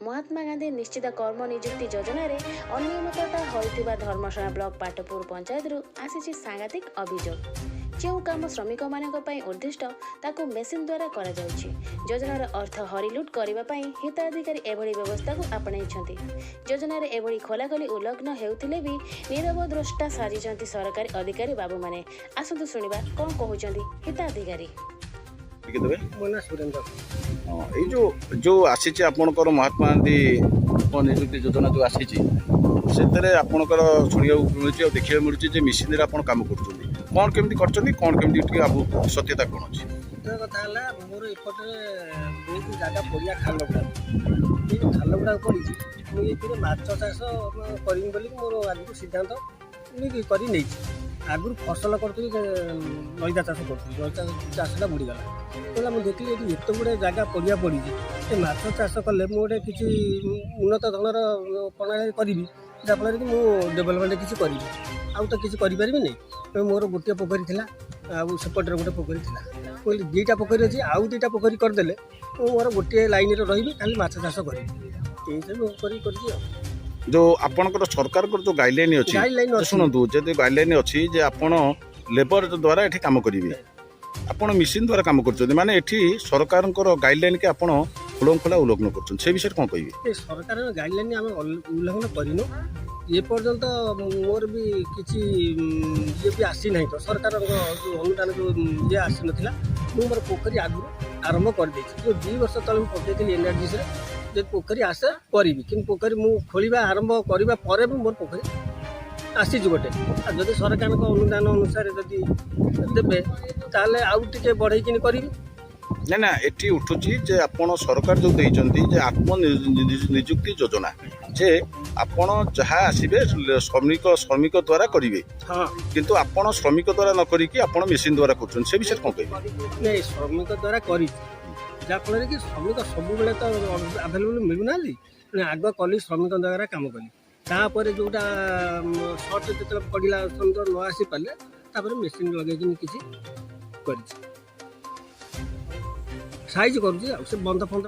महात्मा गांधी निश्चित कर्म निजुक्ति योजन अनियमितता होइतिबा धर्मशाला ब्लॉक पाटपुर पंचायत आसी सांघातिक अभियोग। जो काम श्रमिक मानक पई उद्दिष्ट ताकू मेसिन द्वारा करा जाउछि। योजनार अर्थ हरिलुट करने हिताधिकारी एभली व्यवस्था को आपणाइछन्ति। योजनार एभली खोलाखोली उल्लंघन हेउथिले भी नीरव द्रष्टा साजिछन्ति सरकारी अधिकारी बाबू माने। आसंतु सुनिबा कोन कहउछन्ति हिताधिकारी। जो आसी आपणकर महात्मा गांधी निजुक्ति योजना जो आसी से आपणकर शुणा मिलूँ देखा मिलूँ मेसीन आप कम कौन केमती कर सत्यता कौन अच्छी कथा मोर एपटे बहुत जगह पड़ा खालगुड़ा खालगुड़ा पड़ी मुझे माछ चाष करी बोली मोर आज सिद्धांत कर आगुरी फसल करी नईदा चाष करी नईदा चाषटा बुड़ीगला कहला मुझे देखिए ये एत गुड़े जगह पड़ा पड़ी माछ चाष कले मुझे किसी उन्नत धरनर प्रणाली करी जहाँफल कि मुझे डेभलपमेंट किसी करी आउ तो किसी करें नहीं। मोर गोटे पोखरी थी सेपटे गोटे पोखरी थी कहली दुईटा पोखरी अच्छी आउ दुईटा पोखरी करदे मोर गोटे लाइन रही खाली माछ चाष करी जो आपनकर सरकार जो गाइडलाइन अच्छी शुणु जब गाइडलाइन अच्छी जे आपण लेबर द्वारा ये काम करेंगे आपण मेसीन द्वारा काम कर माने एठी सरकार गाइडलाइन के आपण खुलम खुला उल्लंघन कर से विषय कौन कहे सरकार गाइडलाइन आम उल्लंघन करनु ये पर्यंत मोर भी किसी ये भी आसी ना तो सरकार जो अनुदान जो ये आसी नाला मुझे मोर पोखरी आगुरी आरंभ कर जो 2 वर्ष तले पकई एनआरजी से जो पोखरी आसे करी कि पोखरी मुझे खोलिया आरंभ करने पर मोर पोखरी आसी गोटे जदि सरकार अनुदान अनुसार जदि देवे ताले आउ टिके बढ़ई करी ना ना एटी उठुची जे आपण सरकार जो देइचंती जे आत्म निजुक्ति योजना जे आपण जहाँ आसीबे श्रमिक द्वारा करिवे हाँ किंतु आपण श्रमिक द्वारा न करी कि आपण मेसिन द्वारा करछन से विषय कोन कहबे नहीं श्रमिक द्वारा करी जहाँफल कि श्रमिक सब बेले तो अवेलेबल मिलूना आग कली श्रमिक द्वारा काम कली तापर जोटा सर्ट जो पड़ा श्रमिक न आसी पारे मेसीन लगे किसी कर साइज करुँच बंद फंद